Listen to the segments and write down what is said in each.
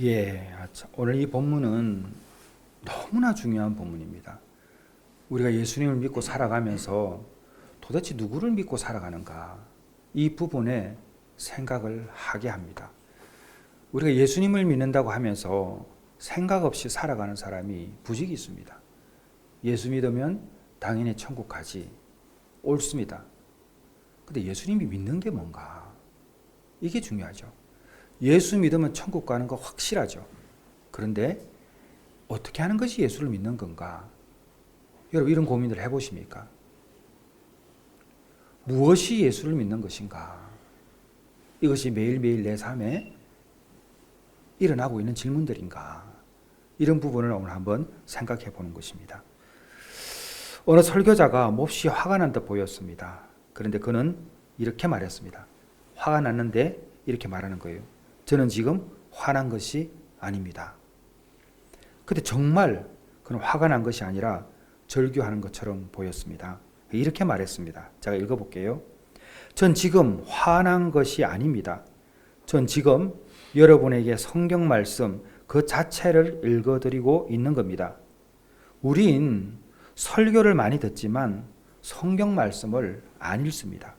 예, 오늘 이 본문은 너무나 중요한 본문입니다. 우리가 예수님을 믿고 살아가면서 도대체 누구를 믿고 살아가는가? 이 부분에 생각을 하게 합니다. 우리가 예수님을 믿는다고 하면서 생각 없이 살아가는 사람이 부직이 있습니다. 예수 믿으면 당연히 천국 가지. 옳습니다. 근데 예수님이 믿는 게 뭔가? 이게 중요하죠. 예수 믿으면 천국 가는 거 확실하죠. 그런데 어떻게 하는 것이 예수를 믿는 건가? 여러분 이런 고민을 해보십니까? 무엇이 예수를 믿는 것인가? 이것이 매일매일 내 삶에 일어나고 있는 질문들인가? 이런 부분을 오늘 한번 생각해 보는 것입니다. 어느 설교자가 몹시 화가 난 듯 보였습니다. 그런데 그는 이렇게 말했습니다. 화가 났는데 이렇게 말하는 거예요. 저는 지금 화난 것이 아닙니다. 근데 정말 그는 화가 난 것이 아니라 절규하는 것처럼 보였습니다. 이렇게 말했습니다. 제가 읽어볼게요. 전 지금 화난 것이 아닙니다. 전 지금 여러분에게 성경 말씀 그 자체를 읽어드리고 있는 겁니다. 우린 설교를 많이 듣지만 성경 말씀을 안 읽습니다.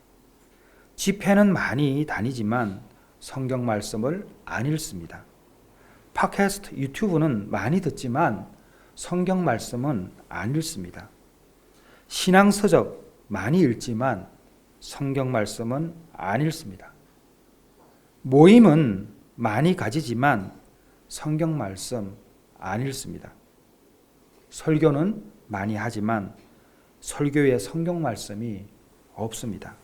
집회는 많이 다니지만 성경 말씀을 안 읽습니다. 팟캐스트, 유튜브는 많이 듣지만 성경 말씀은 안 읽습니다. 신앙서적 많이 읽지만 성경 말씀은 안 읽습니다. 모임은 많이 가지지만 성경 말씀 안 읽습니다. 설교는 많이 하지만 설교에 성경 말씀이 없습니다.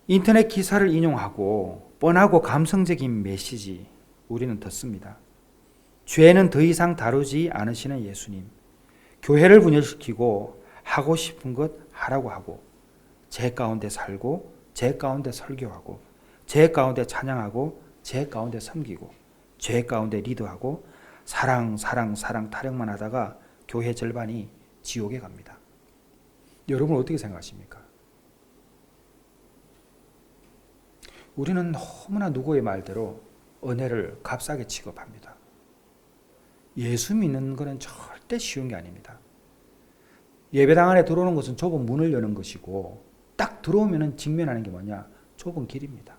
인터넷 기사를 인용하고 뻔하고 감성적인 메시지 우리는 듣습니다. 죄는 더 이상 다루지 않으시는 예수님, 교회를 분열시키고 하고 싶은 것 하라고 하고 제 가운데 살고 제 가운데 설교하고 제 가운데 찬양하고 제 가운데 섬기고 제 가운데 리드하고 사랑 타령만 하다가 교회 절반이 지옥에 갑니다. 여러분 어떻게 생각하십니까? 우리는 너무나 누구의 말대로 은혜를 값싸게 취급합니다. 예수 믿는 것은 절대 쉬운 게 아닙니다. 예배당 안에 들어오는 것은 좁은 문을 여는 것이고 딱 들어오면 직면하는 게 뭐냐? 좁은 길입니다.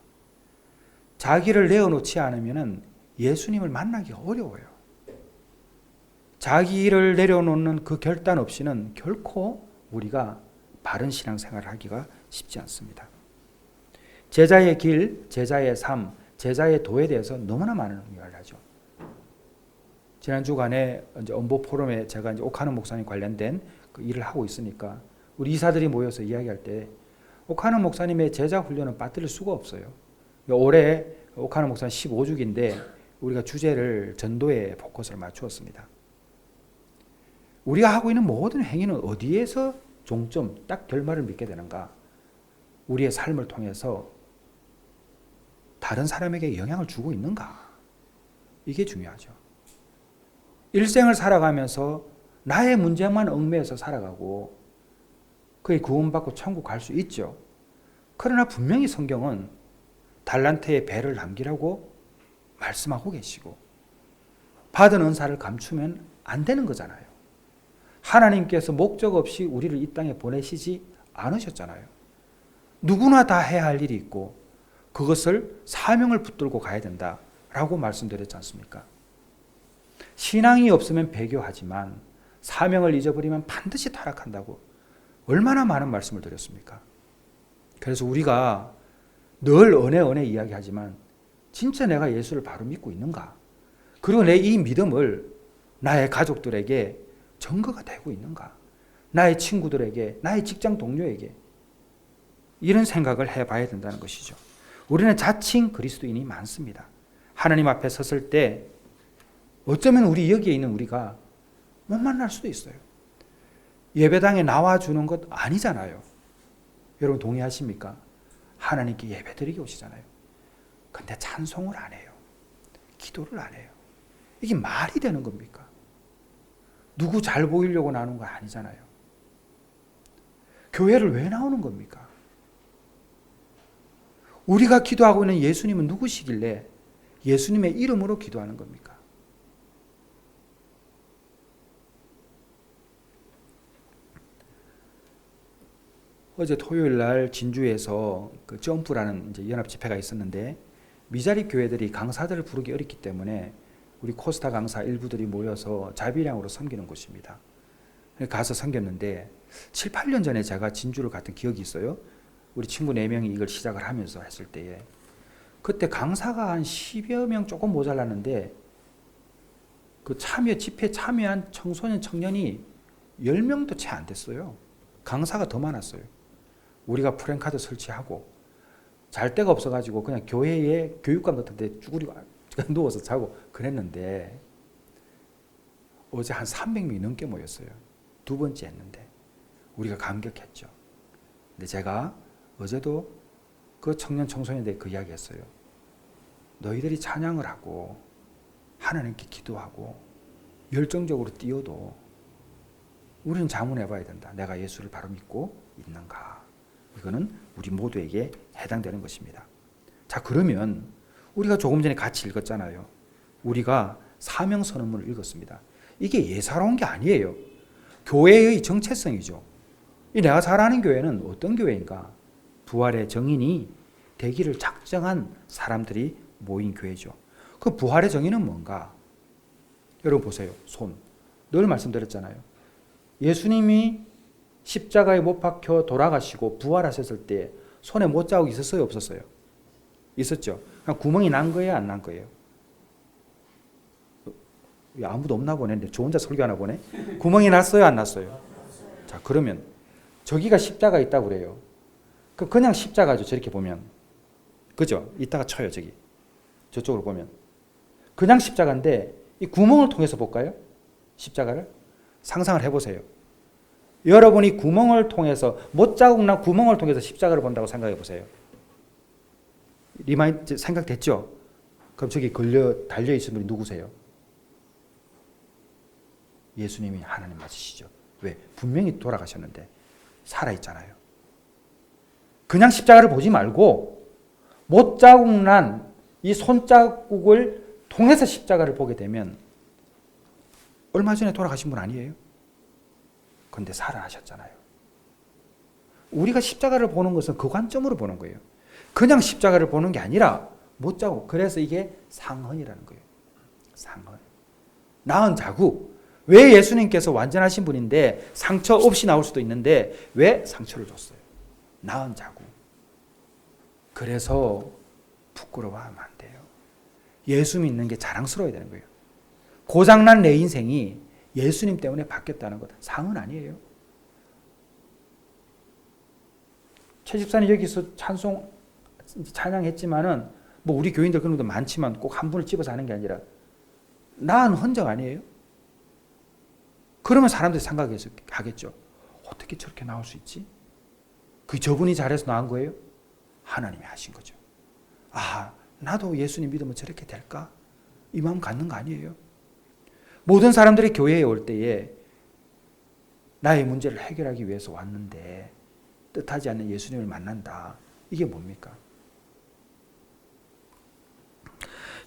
자기를 내어놓지 않으면 예수님을 만나기가 어려워요. 자기를 내려놓는 그 결단 없이는 결코 우리가 바른 신앙생활을 하기가 쉽지 않습니다. 제자의 길, 제자의 삶, 제자의 도에 대해서 너무나 많은 이야기를 하죠. 지난 주간에 언보 포럼에 제가 오카노 목사님 관련된 그 일을 하고 있으니까 우리 이사들이 모여서 이야기할 때 오카노 목사님의 제자 훈련은 빠뜨릴 수가 없어요. 올해 오카노 목사님 15주기인데 우리가 주제를 전도에 포커스를 맞추었습니다. 우리가 하고 있는 모든 행위는 어디에서 종점, 딱 결말을 믿게 되는가? 우리의 삶을 통해서 다른 사람에게 영향을 주고 있는가? 이게 중요하죠. 일생을 살아가면서 나의 문제만 얽매여서 살아가고 그의 구원받고 천국 갈 수 있죠. 그러나 분명히 성경은 달란트의 배를 남기라고 말씀하고 계시고 받은 은사를 감추면 안 되는 거잖아요. 하나님께서 목적 없이 우리를 이 땅에 보내시지 않으셨잖아요. 누구나 다 해야 할 일이 있고 그것을 사명을 붙들고 가야 된다라고 말씀드렸지 않습니까? 신앙이 없으면 배교하지만 사명을 잊어버리면 반드시 타락한다고 얼마나 많은 말씀을 드렸습니까? 그래서 우리가 늘 은혜 이야기하지만 진짜 내가 예수를 바로 믿고 있는가? 그리고 내 이 믿음을 나의 가족들에게 증거가 되고 있는가? 나의 친구들에게, 나의 직장 동료에게 이런 생각을 해봐야 된다는 것이죠. 우리는 자칭 그리스도인이 많습니다. 하나님 앞에 섰을 때 어쩌면 우리 여기에 있는 우리가 못 만날 수도 있어요. 예배당에 나와주는 것 아니잖아요. 여러분 동의하십니까? 하나님께 예배드리게 오시잖아요. 근데 찬송을 안 해요. 기도를 안 해요. 이게 말이 되는 겁니까? 누구 잘 보이려고 나오는 거 아니잖아요. 교회를 왜 나오는 겁니까? 우리가 기도하고 있는 예수님은 누구시길래 예수님의 이름으로 기도하는 겁니까? 어제 토요일 날 진주에서 그 점프라는 이제 연합 집회가 있었는데 미자립 교회들이 강사들을 부르기 어렵기 때문에 우리 코스타 강사 일부들이 모여서 자비량으로 섬기는 곳입니다. 가서 섬겼는데 7, 8년 전에 제가 진주를 갔던 기억이 있어요. 우리 친구 4명이 이걸 시작을 하면서 했을 때에 그때 강사가 한 10여 명 조금 모자랐는데 그 집회 참여한 청소년 청년이 10명도 채 안 됐어요. 강사가 더 많았어요. 우리가 프랜카드 설치하고 잘 데가 없어가지고 그냥 교회의 교육관 같은 데 쭈그리고 누워서 자고 그랬는데 어제 한 300명이 넘게 모였어요. 두 번째 했는데 우리가 감격했죠. 근데 제가 어제도 그 청년 청소년들에게 그 이야기 했어요. 너희들이 찬양을 하고 하나님께 기도하고 열정적으로 뛰어도 우리는 자문해 봐야 된다. 내가 예수를 바로 믿고 있는가. 이거는 우리 모두에게 해당되는 것입니다. 자, 그러면 우리가 조금 전에 같이 읽었잖아요. 우리가 사명선언문을 읽었습니다. 이게 예사로운 게 아니에요. 교회의 정체성이죠. 이 내가 살아가는 교회는 어떤 교회인가? 부활의 정인이 되기를 작정한 사람들이 모인 교회죠. 그 부활의 정인은 뭔가? 여러분 보세요. 손. 늘 말씀드렸잖아요. 예수님이 십자가에 못 박혀 돌아가시고 부활하셨을 때 손에 못자국이 있었어요? 없었어요? 있었죠. 그냥 구멍이 난 거예요? 안 난 거예요? 아무도 없나 보네. 저 혼자 설교하나 보네. 구멍이 났어요? 안 났어요? 자, 그러면 저기가 십자가 있다고 그래요. 그냥 십자가죠. 저렇게 보면. 그죠? 이따가 쳐요. 저기. 저쪽으로 보면. 그냥 십자가인데 이 구멍을 통해서 볼까요? 십자가를? 상상을 해보세요. 여러분이 구멍을 통해서 못자국 난 구멍을 통해서 십자가를 본다고 생각해 보세요. 리마인드 생각됐죠? 그럼 저기 달려 있는 분이 누구세요? 예수님이 하나님 맞으시죠. 왜? 분명히 돌아가셨는데 살아있잖아요. 그냥 십자가를 보지 말고 못자국 난 이 손자국을 통해서 십자가를 보게 되면 얼마 전에 돌아가신 분 아니에요? 근데 살아나셨잖아요. 우리가 십자가를 보는 것은 그 관점으로 보는 거예요. 그냥 십자가를 보는 게 아니라 못자국. 그래서 이게 상흔이라는 거예요. 상흔. 나은 자국. 왜 예수님께서 완전하신 분인데 상처 없이 나올 수도 있는데 왜 상처를 줬어요? 나은 자국. 그래서 부끄러워하면 안 돼요. 예수 믿는 게 자랑스러워야 되는 거예요. 고장난 내 인생이 예수님 때문에 바뀌었다는 것 상은 아니에요. 최 집사님 여기서 찬양했지만은 뭐 우리 교인들 그런 분도 많지만 꼭 한 분을 집어서 하는 게 아니라 나은 흔적 아니에요? 그러면 사람들이 생각하겠죠. 어떻게 저렇게 나올 수 있지? 그 저분이 잘해서 나은 거예요? 하나님이 하신 거죠. 아, 나도 예수님 믿으면 저렇게 될까? 이 마음 갖는 거 아니에요? 모든 사람들이 교회에 올 때에 나의 문제를 해결하기 위해서 왔는데 뜻하지 않는 예수님을 만난다. 이게 뭡니까?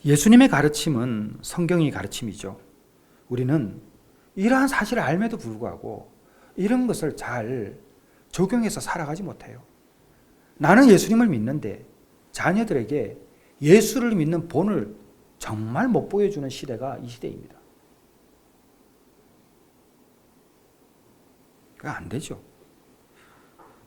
예수님의 가르침은 성경의 가르침이죠. 우리는 이러한 사실을 알면도 불구하고 이런 것을 잘 적용해서 살아가지 못해요. 나는 예수님을 믿는데 자녀들에게 예수를 믿는 본을 정말 못 보여주는 시대가 이 시대입니다. 그게 안 되죠.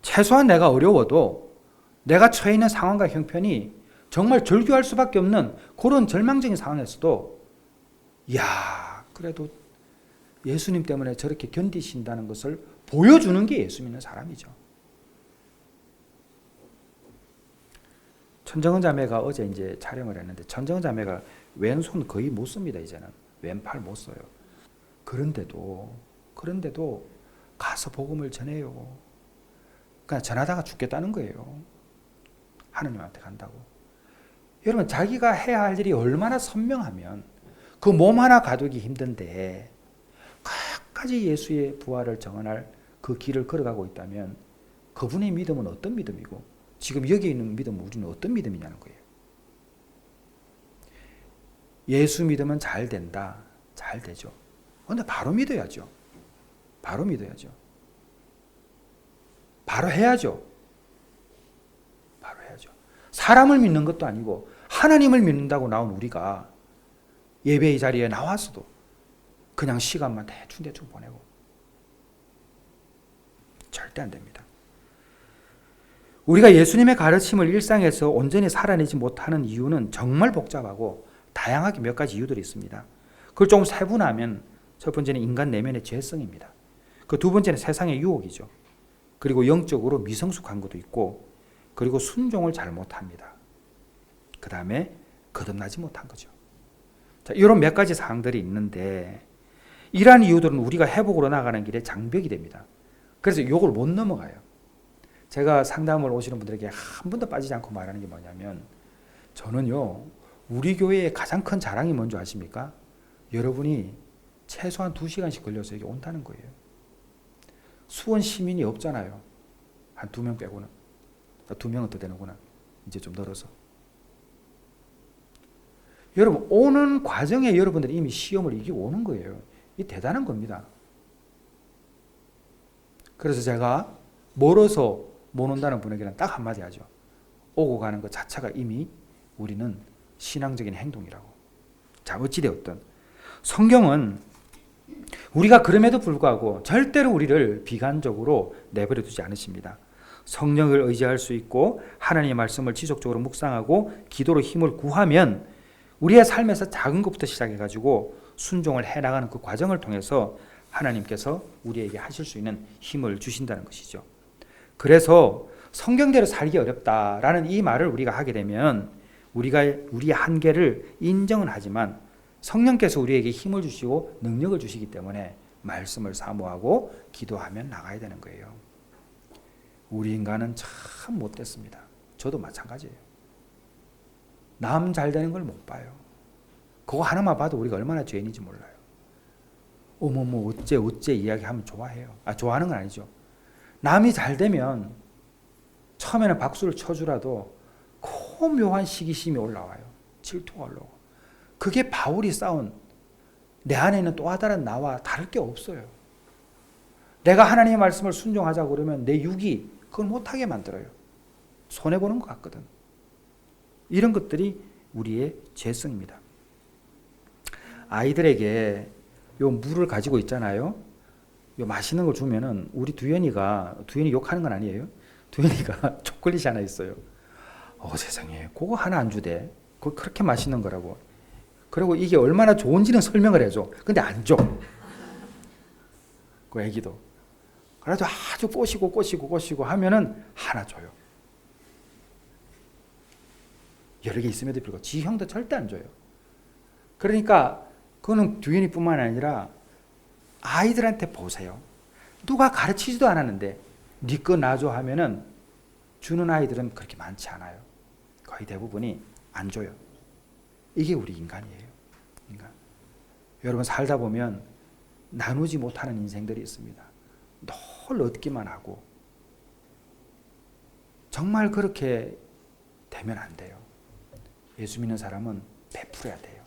최소한 내가 어려워도 내가 처해 있는 상황과 형편이 정말 절규할 수밖에 없는 그런 절망적인 상황에서도 이야, 그래도 예수님 때문에 저렇게 견디신다는 것을 보여주는 게 예수 믿는 사람이죠. 천정은 자매가 어제 이제 촬영을 했는데 천정은 자매가 왼손 거의 못 씁니다. 이제는 왼팔 못 써요. 그런데도 가서 복음을 전해요. 그냥 전하다가 죽겠다는 거예요. 하느님한테 간다고. 여러분, 자기가 해야 할 일이 얼마나 선명하면 그 몸 하나 가두기 힘든데 끝까지 예수의 부활을 정언할 그 길을 걸어가고 있다면 그분의 믿음은 어떤 믿음이고 지금 여기 있는 믿음은 우리는 어떤 믿음이냐는 거예요. 예수 믿으면 잘 된다. 잘 되죠. 근데 바로 믿어야죠. 바로 믿어야죠. 바로 해야죠. 바로 해야죠. 사람을 믿는 것도 아니고 하나님을 믿는다고 나온 우리가 예배의 자리에 나왔어도 그냥 시간만 대충 보내고 절대 안 됩니다. 우리가 예수님의 가르침을 일상에서 온전히 살아내지 못하는 이유는 정말 복잡하고 다양하게 몇 가지 이유들이 있습니다. 그걸 조금 세분하면 첫 번째는 인간 내면의 죄성입니다. 그 두 번째는 세상의 유혹이죠. 그리고 영적으로 미성숙한 것도 있고, 그리고 순종을 잘 못합니다. 그 다음에 거듭나지 못한 거죠. 자, 이런 몇 가지 사항들이 있는데 이러한 이유들은 우리가 회복으로 나가는 길에 장벽이 됩니다. 그래서 이걸 못 넘어가요. 제가 상담을 오시는 분들에게 한 번도 빠지지 않고 말하는 게 뭐냐면, 저는요, 우리 교회의 가장 큰 자랑이 뭔지 아십니까? 여러분이 최소한 2시간씩 걸려서 여기 온다는 거예요. 수원 시민이 없잖아요. 한 2명 빼고는. 2명은 더 되는구나. 이제 좀 늘어서. 여러분, 오는 과정에 여러분들이 이미 시험을 이기고 오는 거예요. 이 대단한 겁니다. 그래서 제가 멀어서 못 온다는 분에게는 딱 한마디 하죠. 오고 가는 것 자체가 이미 우리는 신앙적인 행동이라고. 자, 어찌되었든 성경은 우리가 그럼에도 불구하고 절대로 우리를 비관적으로 내버려 두지 않으십니다. 성령을 의지할 수 있고 하나님의 말씀을 지속적으로 묵상하고 기도로 힘을 구하면 우리의 삶에서 작은 것부터 시작해가지고 순종을 해나가는 그 과정을 통해서 하나님께서 우리에게 하실 수 있는 힘을 주신다는 것이죠. 그래서 성경대로 살기 어렵다라는 이 말을 우리가 하게 되면 우리가 우리의 한계를 인정은 하지만 성령께서 우리에게 힘을 주시고 능력을 주시기 때문에 말씀을 사모하고 기도하면 나가야 되는 거예요. 우리 인간은 참 못됐습니다. 저도 마찬가지예요. 남 잘 되는 걸 못 봐요. 그거 하나만 봐도 우리가 얼마나 죄인인지 몰라요. 어머머 어째 이야기하면 좋아해요. 좋아하는 건 아니죠. 남이 잘 되면 처음에는 박수를 쳐주라도 그 묘한 시기심이 올라와요. 질투가 올라오고. 그게 바울이 쌓은 내 안에 있는 또 다른 나와 다를 게 없어요. 내가 하나님의 말씀을 순종하자고 그러면 내 육이 그걸 못하게 만들어요. 손해보는 것 같거든. 이런 것들이 우리의 죄성입니다. 아이들에게 요 물을 가지고 있잖아요. 요 맛있는 걸 주면은 우리 두현이 욕하는 건 아니에요. 두현이가 초콜릿이 하나 있어요. 세상에 그거 하나 안 주대. 그거 그렇게 맛있는 거라고. 그리고 이게 얼마나 좋은지는 설명을 해줘. 근데 안 줘. 그 애기도. 그래도 아주 꼬시고 하면은 하나 줘요. 여러 개 있음에도 불구하고 지 형도 절대 안 줘요. 그러니까 그거는 두현이뿐만 아니라 아이들한테 보세요. 누가 가르치지도 않았는데 네 거 놔줘 하면은 주는 아이들은 그렇게 많지 않아요. 거의 대부분이 안 줘요. 이게 우리 인간이에요. 인간. 여러분 살다 보면 나누지 못하는 인생들이 있습니다. 늘 얻기만 하고. 정말 그렇게 되면 안 돼요. 예수 믿는 사람은 베풀어야 돼요.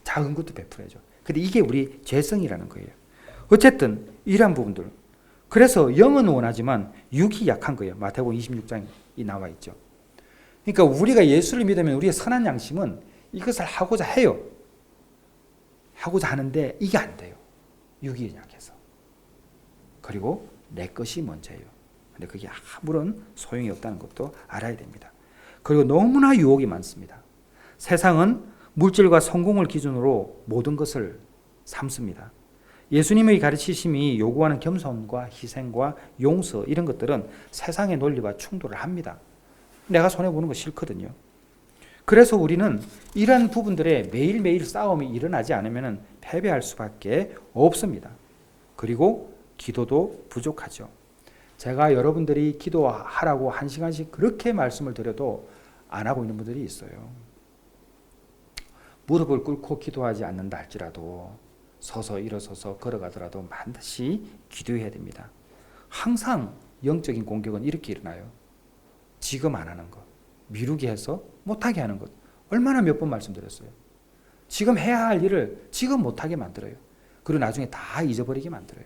작은 것도 베풀어야죠. 근데 이게 우리 죄성이라는 거예요. 어쨌든 이러한 부분들. 그래서 영은 원하지만 육이 약한 거예요. 마태복음 26장이 나와 있죠. 그러니까 우리가 예수를 믿으면 우리의 선한 양심은 이것을 하고자 해요. 하고자 하는데 이게 안 돼요. 육이 약해서. 그리고 내 것이 먼저예요. 근데 그게 아무런 소용이 없다는 것도 알아야 됩니다. 그리고 너무나 유혹이 많습니다. 세상은 물질과 성공을 기준으로 모든 것을 삼습니다. 예수님의 가르치심이 요구하는 겸손과 희생과 용서 이런 것들은 세상의 논리와 충돌을 합니다. 내가 손해보는 거 싫거든요. 그래서 우리는 이런 부분들에 매일매일 싸움이 일어나지 않으면 패배할 수밖에 없습니다. 그리고 기도도 부족하죠. 제가 여러분들이 기도하라고 1시간씩 그렇게 말씀을 드려도 안 하고 있는 분들이 있어요. 무릎을 꿇고 기도하지 않는다 할지라도 서서 일어서서 걸어가더라도 반드시 기도해야 됩니다. 항상 영적인 공격은 이렇게 일어나요. 지금 안 하는 것, 미루게 해서 못하게 하는 것. 얼마나 몇 번 말씀드렸어요. 지금 해야 할 일을 지금 못하게 만들어요. 그리고 나중에 다 잊어버리게 만들어요.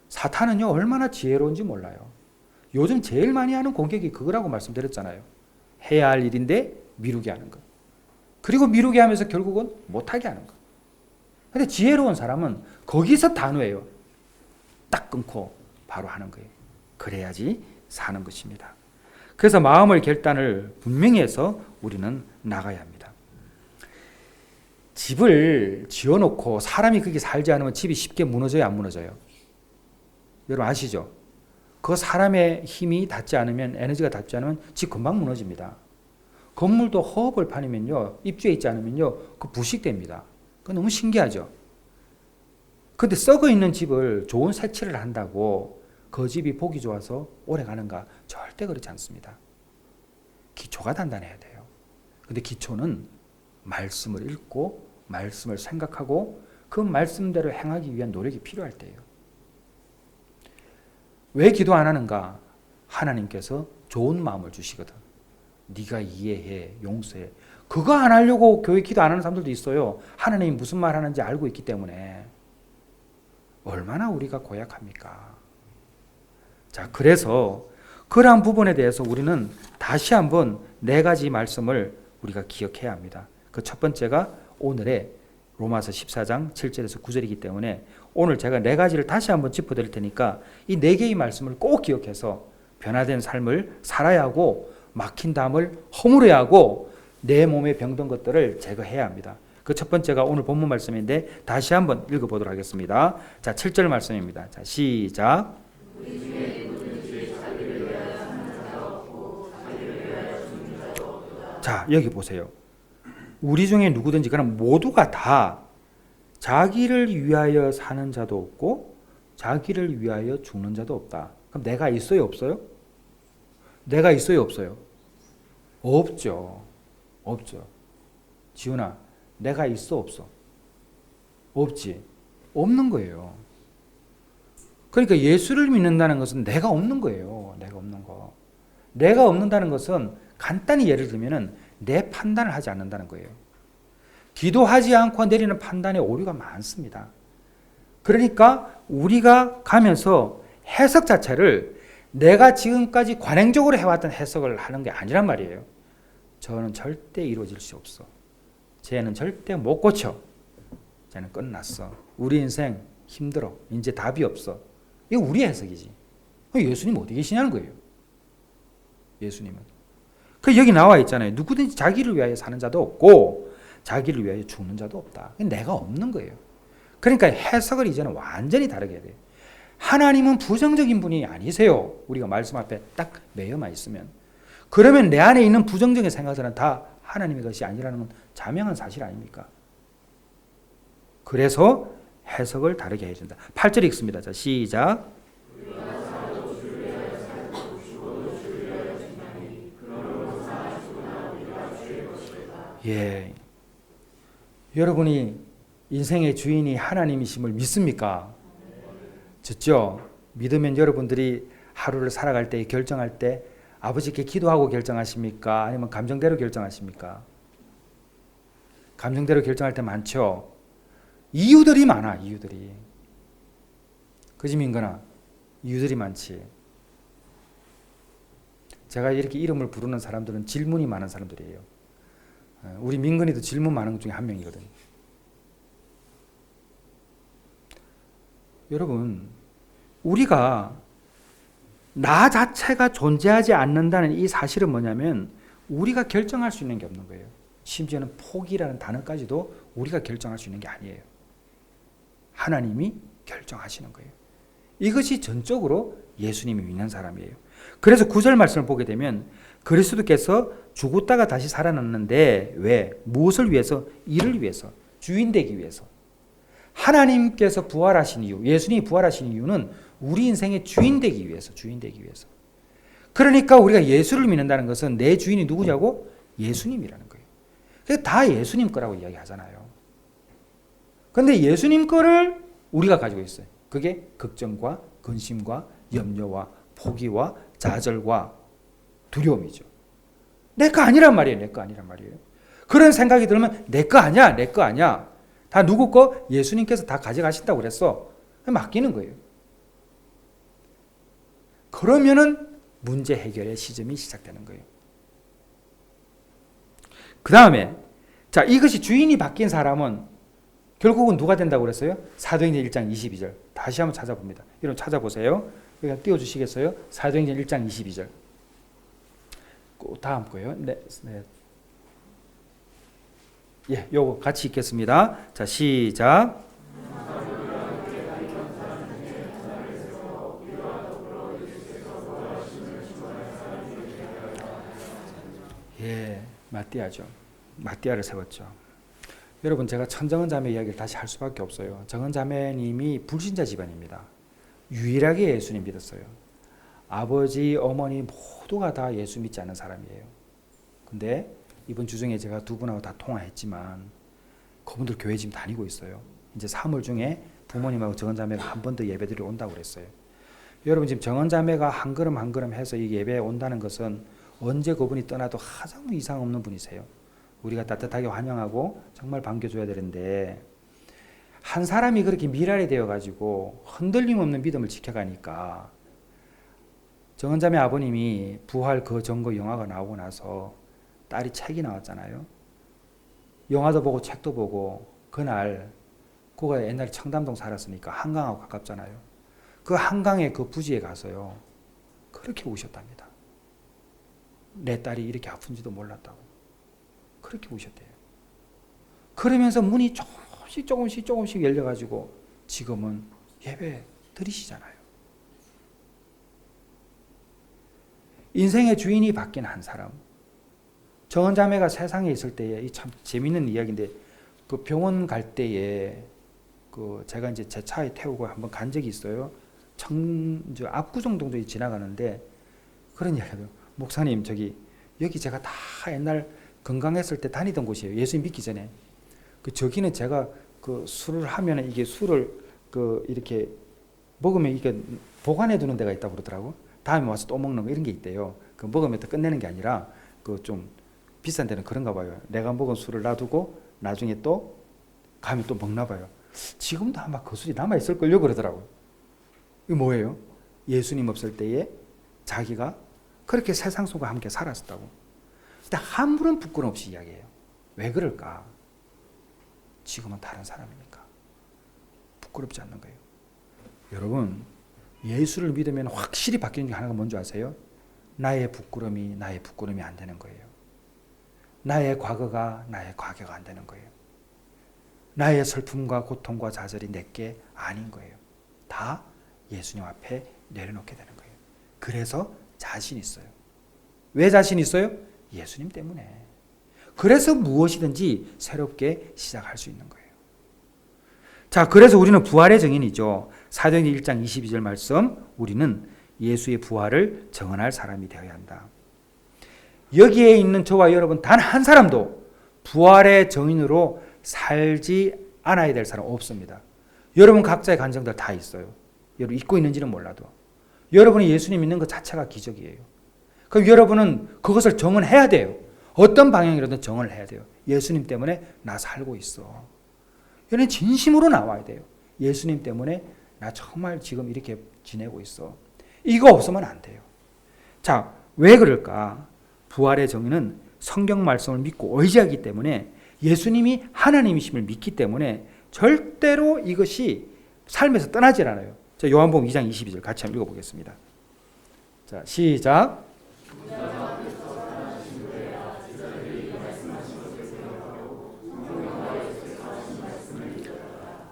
사탄은요, 얼마나 지혜로운지 몰라요. 요즘 제일 많이 하는 공격이 그거라고 말씀드렸잖아요. 해야 할 일인데 미루게 하는 것. 그리고 미루게 하면서 결국은 못하게 하는 것. 근데 지혜로운 사람은 거기서 단호해요. 딱 끊고 바로 하는 거예요. 그래야지 사는 것입니다. 그래서 마음의 결단을 분명히 해서 우리는 나가야 합니다. 집을 지어놓고 사람이 거기 살지 않으면 집이 쉽게 무너져요, 안 무너져요? 여러분 아시죠? 그 사람의 힘이 닿지 않으면, 에너지가 닿지 않으면 집 금방 무너집니다. 건물도 허허벌판이면요, 입주해 있지 않으면요, 그 부식됩니다. 그거 너무 신기하죠? 근데 썩어 있는 집을 좋은 색칠을 한다고 그 집이 보기 좋아서 오래 가는가? 절대 그렇지 않습니다. 기초가 단단해야 돼요. 근데 기초는 말씀을 읽고 말씀을 생각하고 그 말씀대로 행하기 위한 노력이 필요할 때예요. 왜 기도 안 하는가? 하나님께서 좋은 마음을 주시거든. 네가 이해해, 용서해. 그거 안 하려고 교회 기도 안 하는 사람들도 있어요. 하나님이 무슨 말 하는지 알고 있기 때문에. 얼마나 우리가 고약합니까? 자, 그래서 그러한 부분에 대해서 우리는 다시 한번 4가지 말씀을 우리가 기억해야 합니다. 그 첫 번째가 오늘의 로마서 14장 7절에서 9절이기 때문에 오늘 제가 4가지를 다시 한번 짚어드릴 테니까 이 4개의 말씀을 꼭 기억해서 변화된 삶을 살아야 하고 막힌 담을 허물어야 하고 내 몸에 병든 것들을 제거해야 합니다. 그 첫 번째가 오늘 본문 말씀인데 다시 한번 읽어보도록 하겠습니다. 자, 7절 말씀입니다. 자, 시작. 자, 여기 보세요. 우리 중에 누구든지 그럼 모두가 다 자기를 위하여 사는 자도 없고 자기를 위하여 죽는 자도 없다. 그럼 내가 있어요, 없어요? 내가 있어요, 없어요? 없죠. 없죠. 지훈아, 내가 있어, 없어? 없지. 없는 거예요. 그러니까 예수를 믿는다는 것은 내가 없는 거예요. 내가 없는 거. 내가 없는다는 것은 간단히 예를 들면은 내 판단을 하지 않는다는 거예요. 기도하지 않고 내리는 판단에 오류가 많습니다. 그러니까 우리가 가면서 해석 자체를 내가 지금까지 관행적으로 해왔던 해석을 하는 게 아니란 말이에요. 저는 절대 이루어질 수 없어. 쟤는 절대 못 고쳐. 쟤는 끝났어. 우리 인생 힘들어. 이제 답이 없어. 이거 우리 해석이지. 예수님 어디 계시냐는 거예요. 예수님은. 그 여기 나와 있잖아요. 누구든지 자기를 위하여 사는 자도 없고 자기를 위하여 죽는 자도 없다. 내가 없는 거예요. 그러니까 해석을 이제는 완전히 다르게 해야 돼요. 하나님은 부정적인 분이 아니세요. 우리가 말씀 앞에 딱 매여만 있으면. 그러면 내 안에 있는 부정적인 생각들은 다 하나님의 것이 아니라는 건 자명한 사실 아닙니까? 그래서 해석을 다르게 해준다. 8절 읽습니다. 자, 시작. 예, 여러분이 인생의 주인이 하나님이심을 믿습니까? 듣죠? 믿으면 여러분들이 하루를 살아갈 때 결정할 때 아버지께 기도하고 결정하십니까? 아니면 감정대로 결정하십니까? 감정대로 결정할 때 많죠? 이유들이 많아, 이유들이. 그지 민건아? 이유들이 많지. 제가 이렇게 이름을 부르는 사람들은 질문이 많은 사람들이에요. 우리 민건이도 질문 많은 것 중에 한 명이거든요. 여러분, 우리가 나 자체가 존재하지 않는다는 이 사실은 뭐냐면 우리가 결정할 수 있는 게 없는 거예요. 심지어는 포기라는 단어까지도 우리가 결정할 수 있는 게 아니에요. 하나님이 결정하시는 거예요. 이것이 전적으로 예수님이 믿는 사람이에요. 그래서 9절 말씀을 보게 되면 그리스도께서 죽었다가 다시 살아났는데 왜? 무엇을 위해서? 이를 위해서, 주인 되기 위해서. 하나님께서 부활하신 이유, 예수님이 부활하신 이유는 우리 인생의 주인 되기 위해서, 주인 되기 위해서. 그러니까 우리가 예수를 믿는다는 것은 내 주인이 누구냐고? 예수님이라는 거예요. 그래서 다 예수님 거라고 이야기하잖아요. 그런데 예수님 거를 우리가 가지고 있어요. 그게 걱정과 근심과 염려와 포기와 좌절과 두려움이죠. 내 거 아니란 말이에요. 내 거 아니란 말이에요. 그런 생각이 들면 내 거 아니야, 내 거 아니야. 다 누구 거? 예수님께서 다 가져가신다고 그랬어. 맡기는 거예요. 그러면은 문제 해결의 시점이 시작되는 거예요. 그 다음에 자, 이것이 주인이 바뀐 사람은 결국은 누가 된다고 그랬어요? 사도행전 1장 22절. 다시 한번 찾아봅니다. 여러분 찾아보세요. 여기 띄워주시겠어요? 사도행전 1장 22절. 다음 거예요. 네. 예, 요거 같이 읽겠습니다. 자, 시작. 예, 마띠아죠. 마띠아를 세웠죠. 여러분, 제가 천정은 자매 이야기를 다시 할 수밖에 없어요. 정은 자매님이 불신자 집안입니다. 유일하게 예수님 믿었어요. 아버지, 어머니 모두가 다 예수 믿지 않는 사람이에요. 근데 이번 주중에 제가 두 분하고 다 통화했지만 그분들 교회 지금 다니고 있어요. 이제 3월 중에 부모님하고 정은 자매가 한 번 더 예배드리러 온다고 그랬어요. 여러분, 지금 정은 자매가 한 걸음 한 걸음 해서 이 예배에 온다는 것은 언제 그분이 떠나도 하자무 이상 없는 분이세요. 우리가 따뜻하게 환영하고 정말 반겨줘야 되는데 한 사람이 그렇게 미랄이 되어가지고 흔들림 없는 믿음을 지켜가니까 정은자매 아버님이 부활 그 전거 영화가 나오고 나서 딸이 책이 나왔잖아요. 영화도 보고 책도 보고 그날 그가 옛날에 청담동 살았으니까 한강하고 가깝잖아요. 그 한강의 그 부지에 가서요. 그렇게 우셨답니다. 내 딸이 이렇게 아픈지도 몰랐다고. 그렇게 우셨대요. 그러면서 문이 조금씩 열려가지고 지금은 예배 드리시잖아요. 인생의 주인이 바뀐 한 사람. 정은자매가 세상에 있을 때에 이 참 재밌는 이야기인데 그 병원 갈 때에 그 제가 이제 제 차에 태우고 한번 간 적이 있어요. 압구정 정도 지나가는데 그런 이야기를 목사님 여기 제가 다 옛날 건강했을 때 다니던 곳이에요. 예수 믿기 전에. 저기는 제가 그 술을 하면은 이게 술을 이렇게 먹으면 이게 보관해 두는 데가 있다고 그러더라고. 다음에 와서 또 먹는 거 이런 게 있대요. 그 먹으면 또 끝내는 게 아니라 그 좀 비싼 데는 그런가 봐요. 내가 먹은 술을 놔두고 나중에 또 가면 또 먹나 봐요. 지금도 아마 그 술이 남아 있을 걸요 그러더라고요. 이게 뭐예요? 예수님 없을 때에 자기가 그렇게 세상 속과 함께 살았었다고. 근데 함부로 부끄럼 없이 이야기해요. 왜 그럴까? 지금은 다른 사람이니까. 부끄럽지 않는 거예요. 여러분, 예수를 믿으면 확실히 바뀌는 게 하나가 뭔지 아세요? 나의 부끄러움이 안 되는 거예요. 나의 과거가 나의 과거가 안 되는 거예요. 나의 슬픔과 고통과 좌절이 내게 아닌 거예요. 다 예수님 앞에 내려놓게 되는 거예요. 그래서 자신 있어요. 왜 자신 있어요? 예수님 때문에. 그래서 무엇이든지 새롭게 시작할 수 있는 거예요. 자, 그래서 우리는 부활의 증인이죠. 사도행전 1장 22절 말씀, 우리는 예수의 부활을 증언할 사람이 되어야 한다. 여기에 있는 저와 여러분 단 한 사람도 부활의 증인으로 살지 않아야 될 사람 없습니다. 여러분 각자의 간증들 다 있어요. 여러분 잊고 있는지는 몰라도. 여러분이 예수님 믿는 것 자체가 기적이에요. 그럼 여러분은 그것을 증언해야 돼요. 어떤 방향이라도 증언을 해야 돼요. 예수님 때문에 나 살고 있어. 여러분 진심으로 나와야 돼요. 예수님 때문에 나 정말 지금 이렇게 지내고 있어. 이거 없으면 안 돼요. 자, 왜 그럴까? 부활의 정의는 성경 말씀을 믿고 의지하기 때문에 예수님이 하나님이심을 믿기 때문에 절대로 이것이 삶에서 떠나질 않아요. 자, 요한복음 2장 22절 같이 한번 읽어보겠습니다. 자, 시작.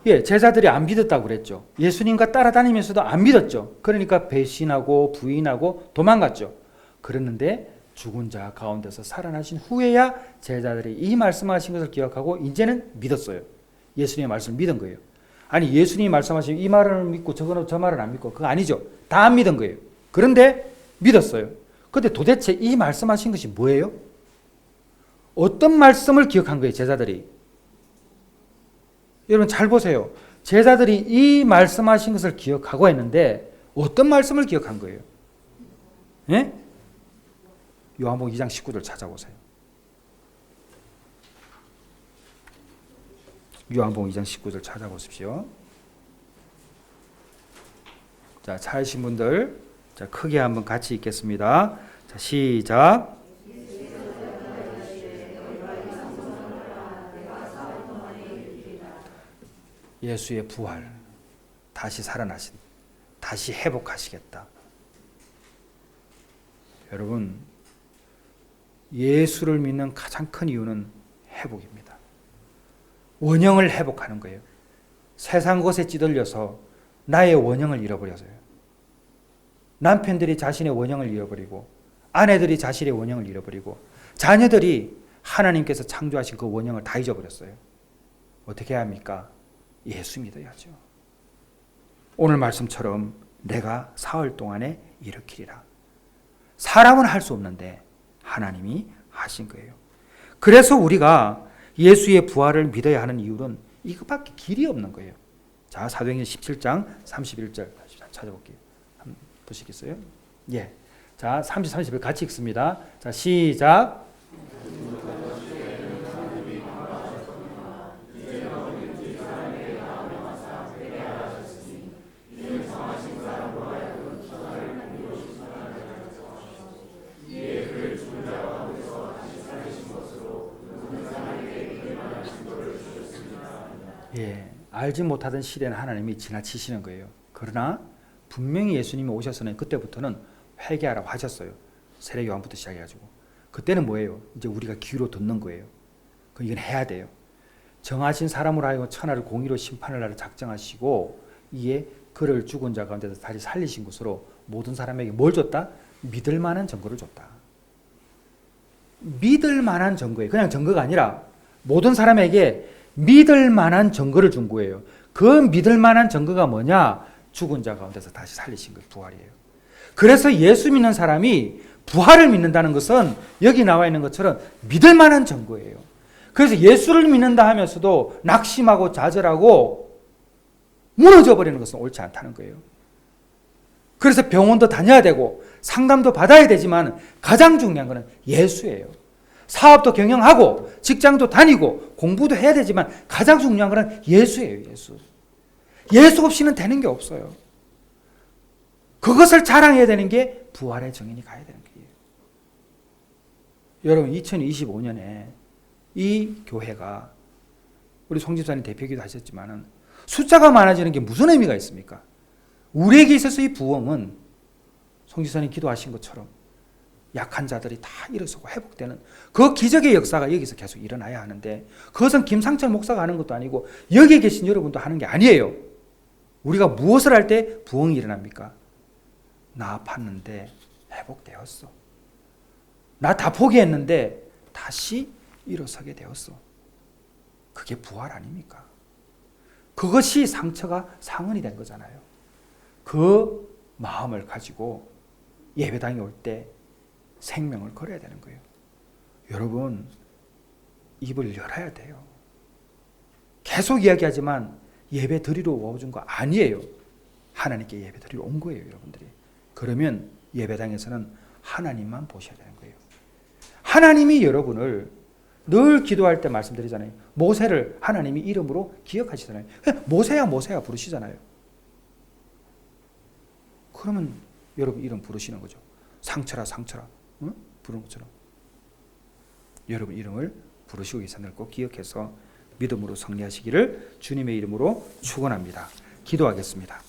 예, 제자들이 안 믿었다고 그랬죠. 예수님과 따라다니면서도 안 믿었죠. 그러니까 배신하고 부인하고 도망갔죠. 그랬는데 죽은 자 가운데서 살아나신 후에야 제자들이 이 말씀하신 것을 기억하고 이제는 믿었어요. 예수님의 말씀을 믿은 거예요. 아니 예수님이 말씀하신 이 말을 믿고 저 말을 안 믿고 그거 아니죠. 다 안 믿은 거예요. 그런데 믿었어요. 그런데 도대체 이 말씀하신 것이 뭐예요? 어떤 말씀을 기억한 거예요, 제자들이? 여러분 잘 보세요. 제자들이 이 말씀하신 것을 기억하고 했는데 어떤 말씀을 기억한 거예요? 예? 요한복음 2장 19절 찾아보세요. 요한복음 2장 19절 찾아보십시오. 자, 찾으신 분들, 자, 크게 한번 같이 읽겠습니다. 자, 시작. 예수의 부활, 다시 살아나신, 다시 회복하시겠다. 여러분, 예수를 믿는 가장 큰 이유는 회복입니다. 원형을 회복하는 거예요. 세상 것에 찌들려서 나의 원형을 잃어버려서요. 남편들이 자신의 원형을 잃어버리고, 아내들이 자신의 원형을 잃어버리고, 자녀들이 하나님께서 창조하신 그 원형을 다 잊어버렸어요. 어떻게 해야 합니까? 예수 믿어야죠. 오늘 말씀처럼 내가 사흘 동안에 일으키리라. 사람은 할 수 없는데 하나님이 하신 거예요. 그래서 우리가 예수의 부활을 믿어야 하는 이유는 이것밖에 길이 없는 거예요. 자, 사도행전 17장 31절 찾아볼게요. 한번 보시겠어요? 예. 자, 30, 31 같이 읽습니다. 자, 시작. 예, 알지 못하던 시대는 하나님이 지나치시는 거예요. 그러나 분명히 예수님이 오셔서는 그때부터는 회개하라고 하셨어요. 세례 요한부터 시작해가지고. 그때는 뭐예요? 이제 우리가 귀로 듣는 거예요. 이건 해야 돼요. 정하신 사람으로 하여금 천하를 공의로 심판을 하려 작정하시고 이에 그를 죽은 자 가운데서 다시 살리신 것으로 모든 사람에게 뭘 줬다? 믿을 만한 증거를 줬다. 믿을 만한 증거예요. 그냥 증거가 아니라 모든 사람에게 믿을 만한 증거를 준 거예요. 그 믿을 만한 증거가 뭐냐? 죽은 자 가운데서 다시 살리신 것, 부활이에요. 그래서 예수 믿는 사람이 부활을 믿는다는 것은 여기 나와 있는 것처럼 믿을 만한 증거예요. 그래서 예수를 믿는다 하면서도 낙심하고 좌절하고 무너져 버리는 것은 옳지 않다는 거예요. 그래서 병원도 다녀야 되고 상담도 받아야 되지만 가장 중요한 것은 예수예요. 사업도 경영하고 직장도 다니고 공부도 해야 되지만 가장 중요한 것은 예수예요. 예수. 예수 없이는 되는 게 없어요. 그것을 자랑해야 되는 게 부활의 증인이 가야 되는 거예요. 여러분 2025년에 이 교회가 우리 송 집사님 대표기도 하셨지만 숫자가 많아지는 게 무슨 의미가 있습니까? 우리에게 있어서 이 부흥은 송 집사님 기도하신 것처럼 약한 자들이 다 일어서고 회복되는 그 기적의 역사가 여기서 계속 일어나야 하는데 그것은 김상철 목사가 하는 것도 아니고 여기 계신 여러분도 하는 게 아니에요. 우리가 무엇을 할 때 부흥이 일어납니까? 나 아팠는데 회복되었어. 나 다 포기했는데 다시 일어서게 되었어. 그게 부활 아닙니까? 그것이 상처가 상흔이 된 거잖아요. 그 마음을 가지고 예배당에 올 때 생명을 걸어야 되는 거예요. 여러분, 입을 열어야 돼요. 계속 이야기하지만 예배 드리러 와준 거 아니에요. 하나님께 예배 드리러 온 거예요, 여러분들이. 그러면 예배당에서는 하나님만 보셔야 되는 거예요. 하나님이 여러분을 늘 기도할 때 말씀드리잖아요. 모세를 하나님이 이름으로 기억하시잖아요. 모세야 모세야 부르시잖아요. 그러면 여러분 이름 부르시는 거죠. 상처라 상처라 응? 부르는 것처럼 여러분 이름을 부르시고 계시는 걸 꼭 기억해서 믿음으로 승리하시기를 주님의 이름으로 축원합니다. 기도하겠습니다.